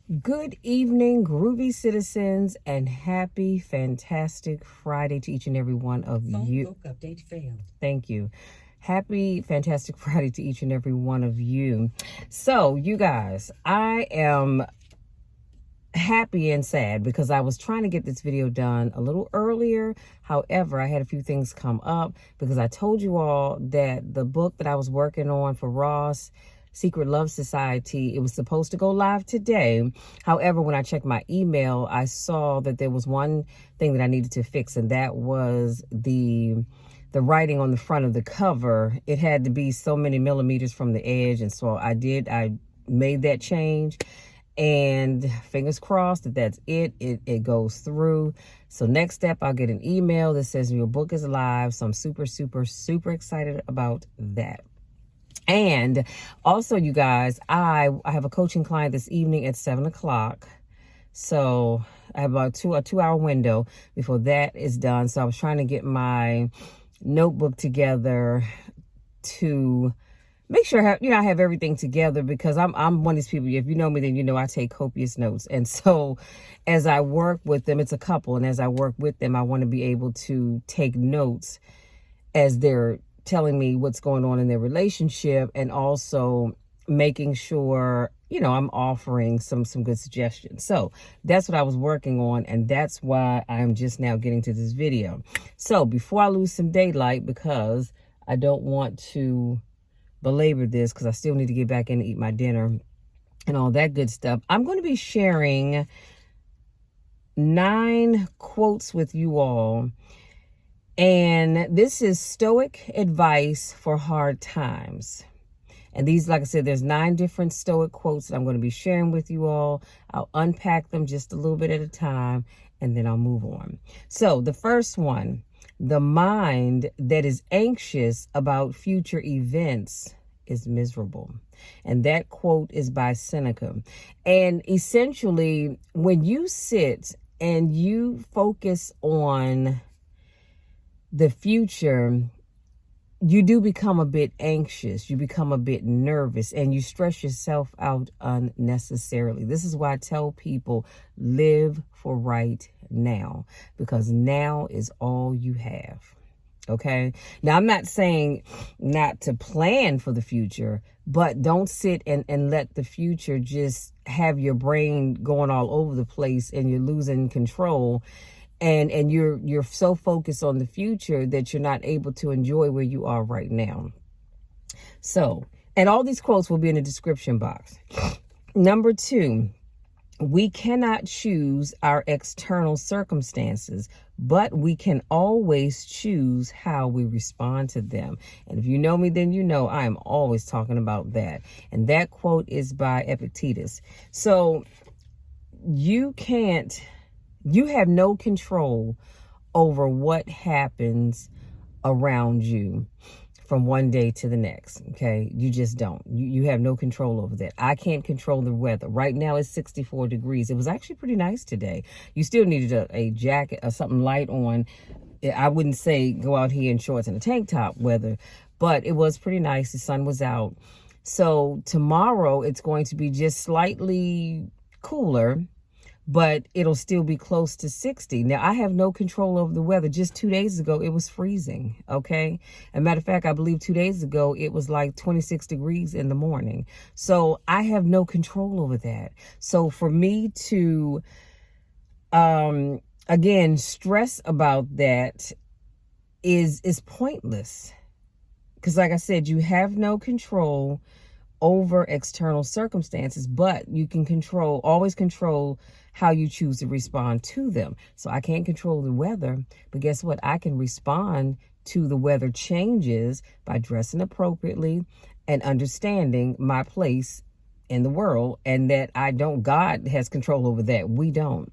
Good evening, groovy citizens, and happy, fantastic Friday to each and every one of you. Book update failed. Thank you. Happy, fantastic Friday to each and every one of you. So, you guys, I am happy and sad because I was trying to get this video done a little earlier. However, I had a few things come up because I told you all that the book that I was working on for Ross, Secret Love Society, it was supposed to go live today. However, when I checked my email, I saw that there was one thing that I needed to fix, and that was the writing on the front of the cover. It had to be so many millimeters from the edge, and so I made that change. And fingers crossed that that's it goes through. So next step, I'll get an email that says your book is live. So I'm super excited about that. And also, you guys, I have a coaching client this evening at 7 o'clock. So I have about a 2-hour window before that is done. So I was trying to get my notebook together to make sure I have everything together, because I'm one of these people, if you know me, then you know I take copious notes. And so as I work with them, it's a couple, and as I work with them, I want to be able to take notes as they're telling me what's going on in their relationship, and also making sure, I'm offering some good suggestions. So that's what I was working on, and that's why I'm just now getting to this video. So before I lose some daylight, because I don't want to belabor this, because I still need to get back in and eat my dinner and all that good stuff, I'm going to be sharing 9 quotes with you all. And this is Stoic advice for hard times. And these, like I said, there's 9 different Stoic quotes that I'm going to be sharing with you all. I'll unpack them just a little bit at a time, and then I'll move on. So the first one: the mind that is anxious about future events is miserable. And that quote is by Seneca. And essentially, when you sit and you focus on the future, you do become a bit anxious, you become a bit nervous, and you stress yourself out unnecessarily. This is why I tell people, live for right now, because now is all you have. Okay. Now, I'm not saying not to plan for the future, but don't sit and let the future just have your brain going all over the place, and you're losing control. And you're so focused on the future that you're not able to enjoy where you are right now. So, and all these quotes will be in the description box. Number 2, we cannot choose our external circumstances, but we can always choose how we respond to them. And if you know me, then you know I am always talking about that. And that quote is by Epictetus. So you have no control over what happens around you from one day to the next. Okay. You just don't. You have no control over that. I can't control the weather. Right now it's 64 degrees. It was actually pretty nice today. You still needed a jacket or something light on. I wouldn't say go out here in shorts and a tank top weather, but it was pretty nice. The sun was out. So tomorrow it's going to be just slightly cooler, but it'll still be close to 60. Now, I have no control over the weather. Just 2 days ago, it was freezing, okay? As a matter of fact, I believe 2 days ago, it was like 26 degrees in the morning. So I have no control over that. So for me to, again, stress about that is pointless. Because like I said, you have no control over external circumstances, but you can always control how you choose to respond to them. So I can't control the weather, but guess what? I can respond to the weather changes by dressing appropriately and understanding my place in the world, and that God has control over that. We don't.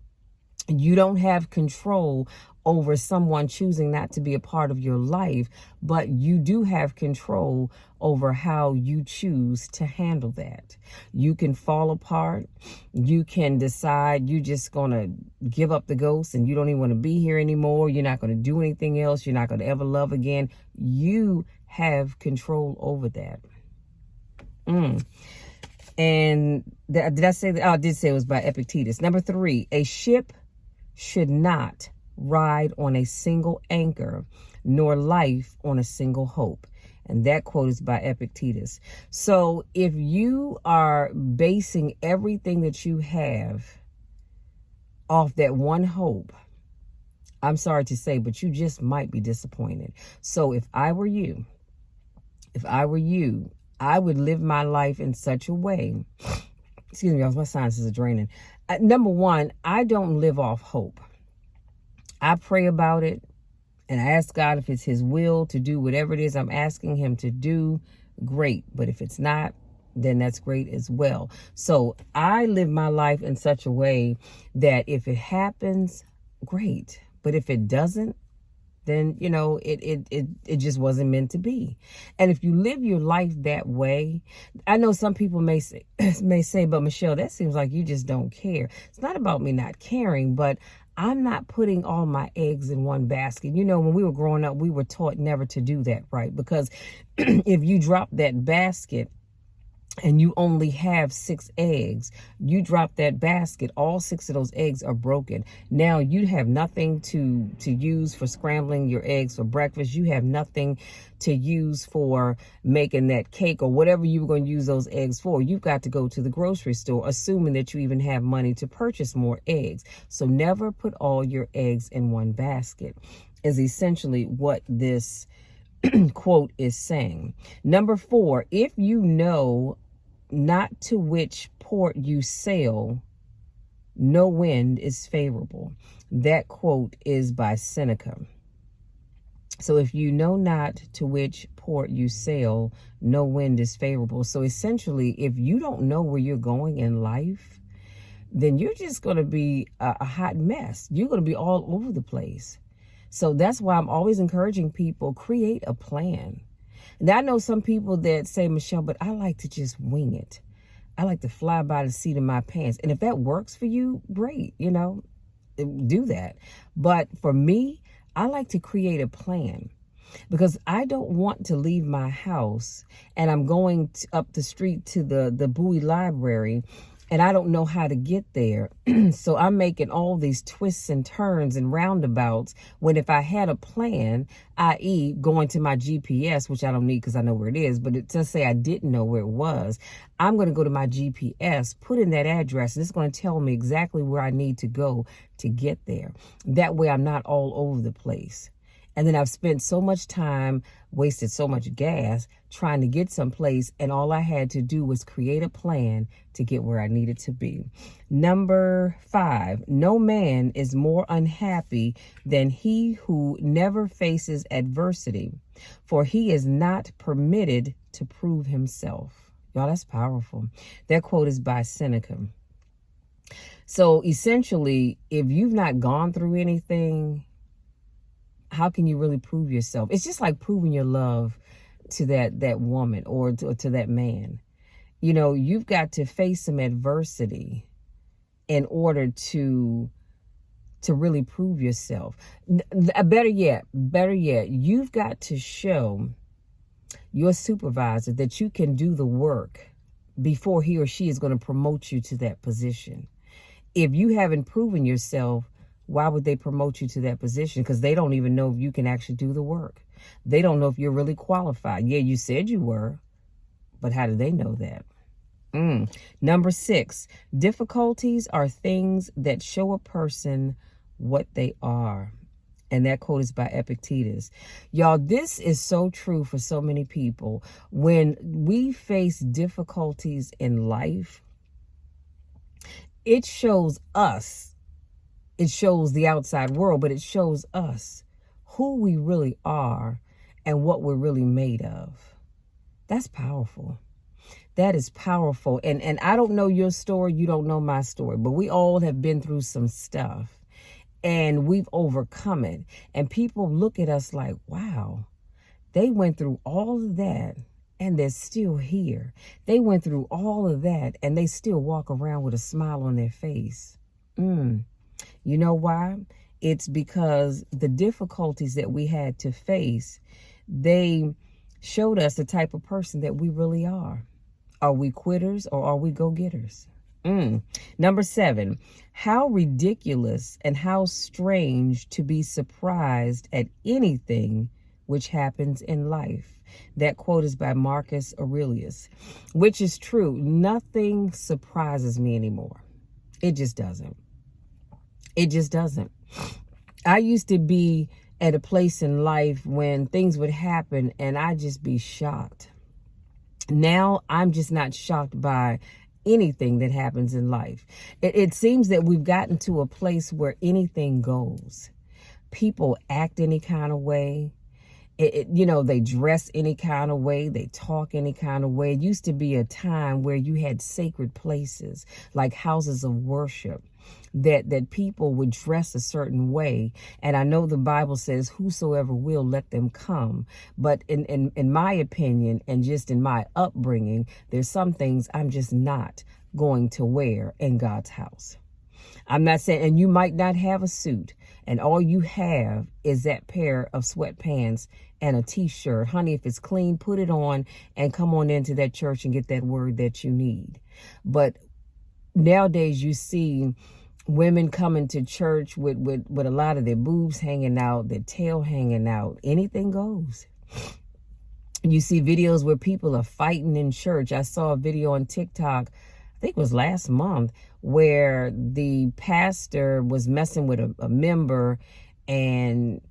You don't have control over someone choosing not to be a part of your life, but you do have control over how you choose to handle that. You can fall apart. You can decide you're just going to give up the ghost and you don't even want to be here anymore. You're not going to do anything else. You're not going to ever love again. You have control over that. And did I say that? Oh, I did say it was by Epictetus. Number 3, a ship should not ride on a single anchor, nor life on a single hope. And that quote is by Epictetus. So if you are basing everything that you have off that one hope, I'm sorry to say, but you just might be disappointed. So if I were you, I would live my life in such a way. Excuse me, my sinuses are draining. Number 1, I don't live off hope. I pray about it and I ask God if it's his will to do whatever it is I'm asking him to do, great. But if it's not, then that's great as well. So I live my life in such a way that if it happens, great. But if it doesn't, then, it just wasn't meant to be. And if you live your life that way, I know some people may say, but Michelle, that seems like you just don't care. It's not about me not caring, but I'm not putting all my eggs in one basket. When we were growing up, we were taught never to do that, right? Because if you drop that basket and you only have 6 eggs, you drop that basket, all 6 of those eggs are broken. Now you have nothing to use for scrambling your eggs for breakfast. You have nothing to use for making that cake or whatever you were going to use those eggs for. You've got to go to the grocery store, assuming that you even have money to purchase more eggs. So never put all your eggs in one basket is essentially what this quote is saying. Number 4, if you know not to which port you sail, no wind is favorable. That quote is by Seneca. So if you know not to which port you sail, no wind is favorable. So essentially, if you don't know where you're going in life, then you're just going to be a hot mess. You're going to be all over the place. So that's why I'm always encouraging people, create a plan. Now, I know some people that say, Michelle, but I like to just wing it. I like to fly by the seat of my pants. And if that works for you, great, do that. But for me, I like to create a plan because I don't want to leave my house and I'm going up the street to the Bowie Library and I don't know how to get there. So I'm making all these twists and turns and roundabouts when if I had a plan, i.e. going to my GPS, which I don't need because I know where it is, but just say I didn't know where it was, I'm going to go to my GPS, put in that address, and it's going to tell me exactly where I need to go to get there. That way I'm not all over the place. And then I've spent so much time, wasted so much gas trying to get someplace, and all I had to do was create a plan to get where I needed to be. Number 5, no man is more unhappy than he who never faces adversity, for he is not permitted to prove himself. Y'all, that's powerful. That quote is by Seneca. So essentially, if you've not gone through anything, how can you really prove yourself? It's just like proving your love to that woman or to that man. You've got to face some adversity in order to really prove yourself. Better yet, you've got to show your supervisor that you can do the work before he or she is going to promote you to that position. If you haven't proven yourself, why would they promote you to that position? Because they don't even know if you can actually do the work. They don't know if you're really qualified. Yeah, you said you were, but how do they know that? Number 6, difficulties are things that show a person what they are. And that quote is by Epictetus. Y'all, this is so true for so many people. When we face difficulties in life, it shows us. It shows the outside world, but it shows us who we really are and what we're really made of. That's powerful. That is powerful. And I don't know your story. You don't know my story, but we all have been through some stuff and we've overcome it. And people look at us like, wow, they went through all of that and they're still here. They went through all of that and they still walk around with a smile on their face. You know why? It's because the difficulties that we had to face, they showed us the type of person that we really are. Are we quitters or are we go-getters? Number 7, how ridiculous and how strange to be surprised at anything which happens in life. That quote is by Marcus Aurelius, which is true. Nothing surprises me anymore. It just doesn't. It just doesn't. I used to be at a place in life when things would happen and I'd just be shocked. Now I'm just not shocked by anything that happens in life. It seems that we've gotten to a place where anything goes. People act any kind of way. They dress any kind of way. They talk any kind of way. It used to be a time where you had sacred places like houses of worship that people would dress a certain way. And I know the Bible says, whosoever will, let them come. But in my opinion, and just in my upbringing, there's some things I'm just not going to wear in God's house. I'm not saying, and you might not have a suit, and all you have is that pair of sweatpants and a t-shirt. Honey, if it's clean, put it on and come on into that church and get that word that you need. But nowadays you see women coming to church with a lot of their boobs hanging out, their tail hanging out. Anything goes. You see videos where people are fighting in church. I saw a video on TikTok, I think it was last month, where the pastor was messing with a member, and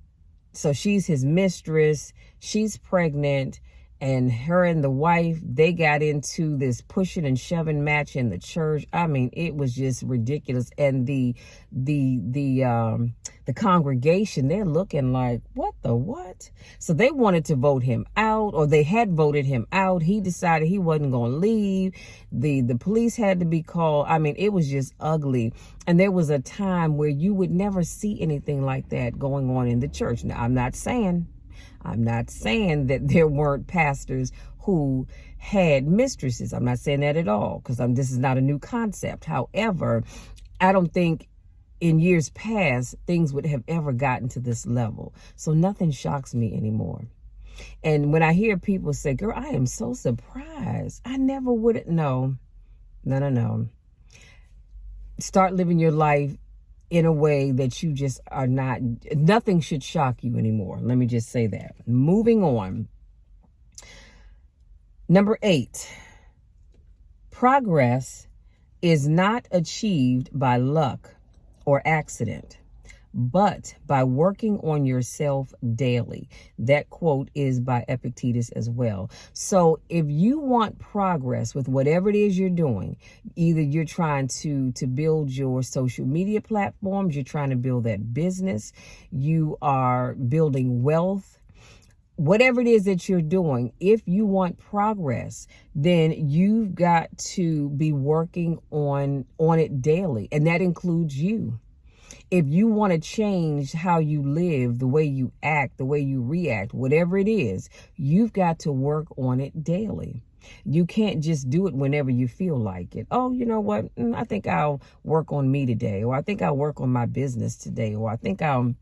so she's his mistress, she's pregnant, and her and the wife, they got into this pushing and shoving match in the church. I mean, it was just ridiculous. And the congregation, they're looking like, what? So they wanted to vote him out, or they had voted him out. He decided he wasn't going to leave. The police had to be called. I mean, it was just ugly. And there was a time where you would never see anything like that going on in the church. Now, I'm not saying that there weren't pastors who had mistresses. I'm not saying that at all, because this is not a new concept. However, I don't think in years past things would have ever gotten to this level. So nothing shocks me anymore. And when I hear people say, girl, I am so surprised. I never would have. No. Start living your life in a way that you just are not, nothing should shock you anymore. Let me just say that. Moving on. Number 8, progress is not achieved by luck or accident, but by working on yourself daily. That quote is by Epictetus as well. So if you want progress with whatever it is you're doing, either you're trying to build your social media platforms, you're trying to build that business, you are building wealth, whatever it is that you're doing, if you want progress, then you've got to be working on it daily. And that includes you. If you want to change how you live, the way you act, the way you react, whatever it is, you've got to work on it daily. You can't just do it whenever you feel like it. Oh, you know what? I think I'll work on me today, or I think I'll work on my business today, or I think I'll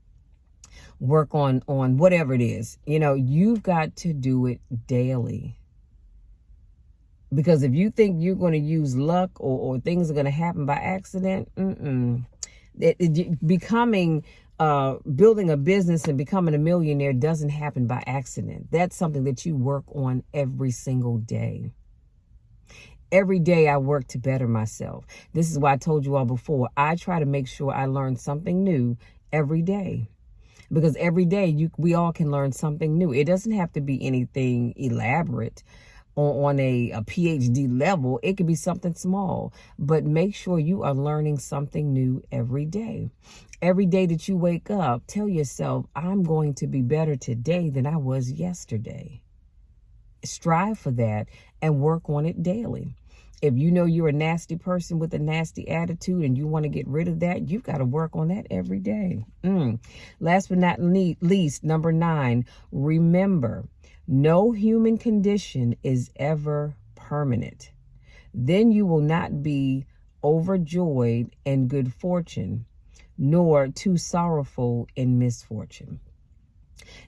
work on whatever it is. You've got to do it daily. Because if you think you're going to use luck or things are going to happen by accident, building a business and becoming a millionaire doesn't happen by accident. That's something that you work on every single day. Every day I work to better myself. This is why I told you all before, I try to make sure I learn something new every day. Because every day we all can learn something new. It doesn't have to be anything elaborate on a PhD level. It could be something small, but make sure you are learning something new every day. Every day that you wake up, tell yourself, I'm going to be better today than I was yesterday. Strive for that and work on it daily. If you know you're a nasty person with a nasty attitude and you want to get rid of that, you've got to work on that every day. Last but not least, number 9, remember, no human condition is ever permanent. Then you will not be overjoyed in good fortune, nor too sorrowful in misfortune.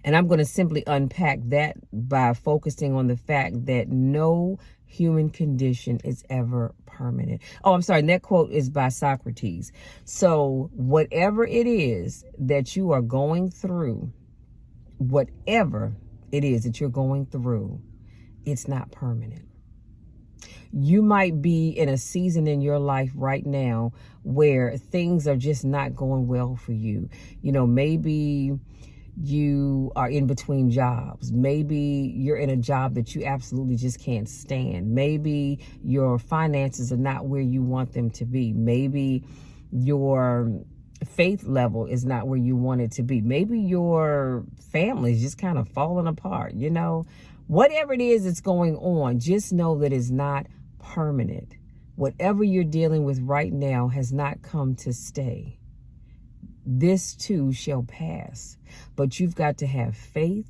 And I'm going to simply unpack that by focusing on the fact that no human condition is ever permanent. Oh, I'm sorry. And that quote is by Socrates. So whatever it is that you are going through, whatever it is that you're going through, it's not permanent. You might be in a season in your life right now where things are just not going well for you. You know, maybe you are in between jobs. Maybe you're in a job that you absolutely just can't stand. Maybe your finances are not where you want them to be. Maybe your faith level is not where you want it to be. Maybe your family is just kind of falling apart. You know, whatever it is that's going on, just know that it's not permanent. Whatever you're dealing with right now has not come to stay. This too shall pass. But you've got to have faith,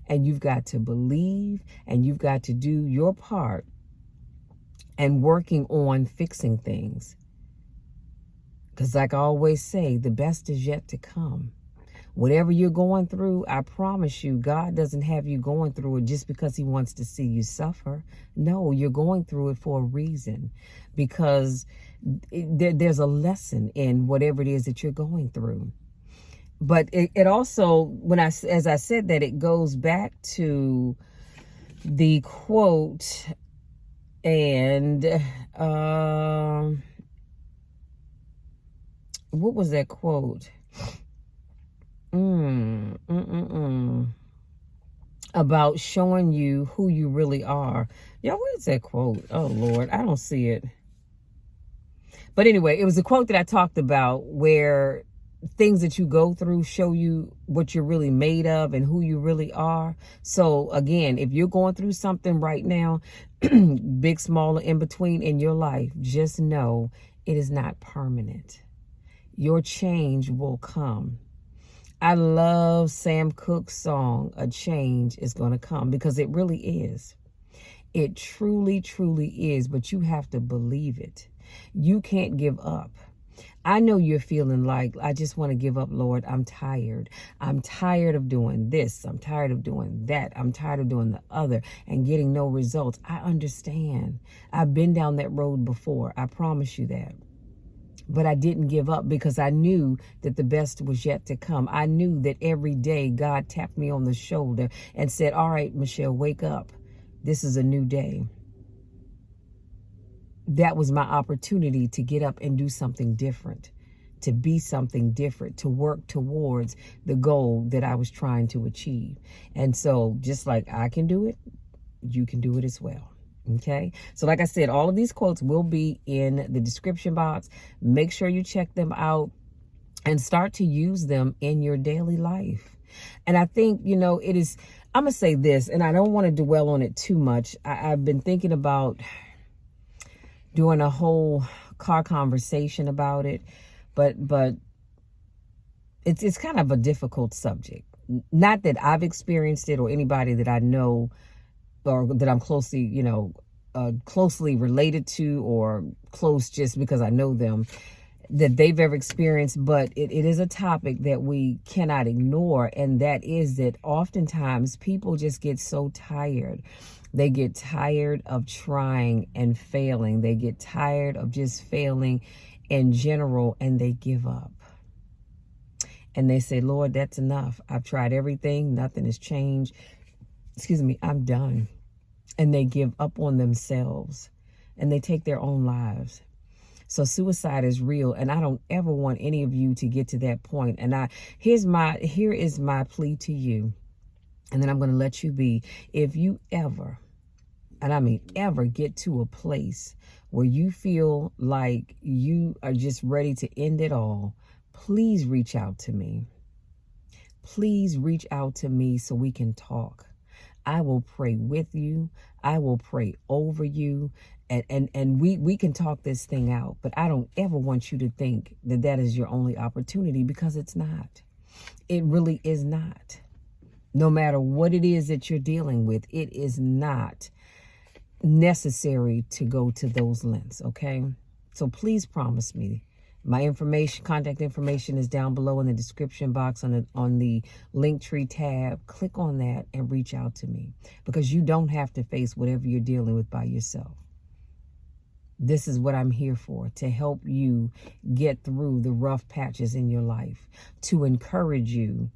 and you've got to believe, and you've got to do your part and working on fixing things. Because like I always say, the best is yet to come. Whatever you're going through, I promise you, God doesn't have you going through it just because he wants to see you suffer. No, you're going through it for a reason, because there's a lesson in whatever it is that you're going through. But it also, as I said that, it goes back to the quote, and what was that quote? About showing you who you really are. Y'all, where's that quote? Oh, Lord, I don't see it. But anyway, it was a quote that I talked about where things that you go through show you what you're really made of and who you really are. So again, if you're going through something right now, big, small, or in between in your life, just know it is not permanent. Your change will come. I love Sam Cooke's song, A Change Is Going to Come, because it really is. It truly, truly is, but you have to believe it. You can't give up. I know you're feeling like, I just want to give up, Lord. I'm tired. I'm tired of doing this. I'm tired of doing that. I'm tired of doing the other and getting no results. I understand. I've been down that road before. I promise you that. But I didn't give up because I knew that the best was yet to come. I knew that every day God tapped me on the shoulder and said, all right, Michelle, wake up. This is a new day. That was my opportunity to get up and do something different, to be something different, to work towards the goal that I was trying to achieve. And so just like I can do it, you can do it as well. Okay, so like I said, all of these quotes will be in the description box. Make sure you check them out and start to use them in your daily life. And I think, you know, it is, I'm going to say this, and I don't want to dwell on it too much. I've been thinking about doing a whole car conversation about it, but it's kind of a difficult subject. Not that I've experienced it or anybody that I know or that I'm closely, you know, closely related to or close just because I know them, that they've ever experienced, but it is a topic that we cannot ignore. And that is that oftentimes people just get so tired. They get tired of trying and failing. They get tired of just failing in general, and they give up. And they say, Lord, that's enough. I've tried everything. Nothing has changed. Excuse me, I'm done. And they give up on themselves and they take their own lives. So suicide is real, and I don't ever want any of you to get to that point. And here is my plea to you, and then I'm going to let you be. If you ever, and I mean ever, get to a place where you feel like you are just ready to end it all, please reach out to me. Please reach out to me so we can talk. I will pray with you. I will pray over you. And we can talk this thing out. But I don't ever want you to think that that is your only opportunity, because it's not. It really is not. No matter what it is that you're dealing with, it is not necessary to go to those lengths, okay? So please promise me My information, contact information is down below in the description box on the Linktree tab. Click on that and reach out to me, because you don't have to face whatever you're dealing with by yourself. This is what I'm here for, to help you get through the rough patches in your life, to encourage you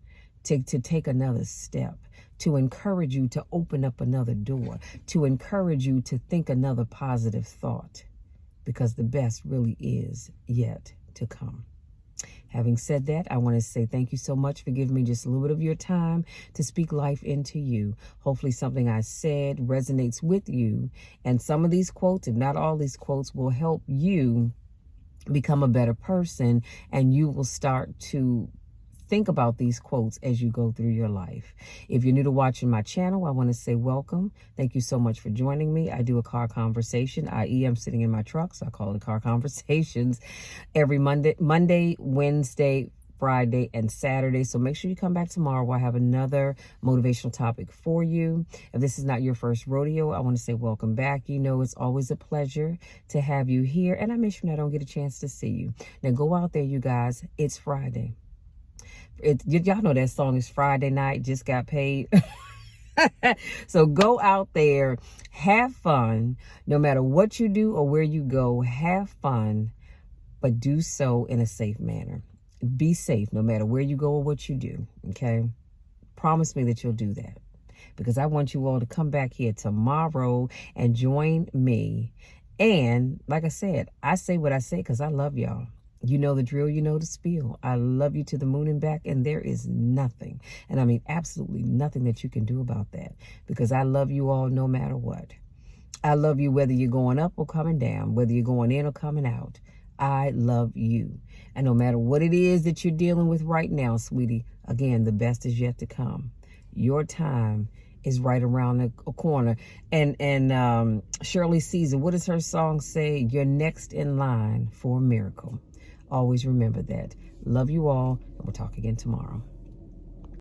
to take another step, to encourage you to open up another door, to encourage you to think another positive thought, because the best really is yet to come. Having said that, I want to say thank you so much for giving me just a little bit of your time to speak life into you. Hopefully something I said resonates with you. And some of these quotes, if not all these quotes, will help you become a better person. And you will start to think about these quotes as you go through your life. If you're new to watching my channel, I want to say welcome. Thank you so much for joining me. I do a car conversation, i.e. I'm sitting in my truck, so I call it car conversations, every Monday, Wednesday, Friday, and Saturday. So make sure you come back tomorrow where I have another motivational topic for you. If this is not your first rodeo, I want to say welcome back. You know, it's always a pleasure to have you here, and I make sure I don't get a chance to see you. Now go out there, you guys. It's Friday. Y'all know that song is Friday Night, Just Got Paid. So go out there, have fun. No matter what you do or where you go, have fun, but do so in a safe manner. Be safe no matter where you go or what you do, okay? Promise me that you'll do that, because I want you all to come back here tomorrow and join me. And like I said, I say what I say because I love y'all. You know the drill, you know the spiel. I love you to the moon and back, and there is nothing, and I mean absolutely nothing that you can do about that, because I love you all no matter what. I love you whether you're going up or coming down, whether you're going in or coming out. I love you. And no matter what it is that you're dealing with right now, sweetie, again, the best is yet to come. Your time is right around the corner. And Shirley Caesar, what does her song say? You're next in line for a miracle. Always remember that. Love you all, and we'll talk again tomorrow.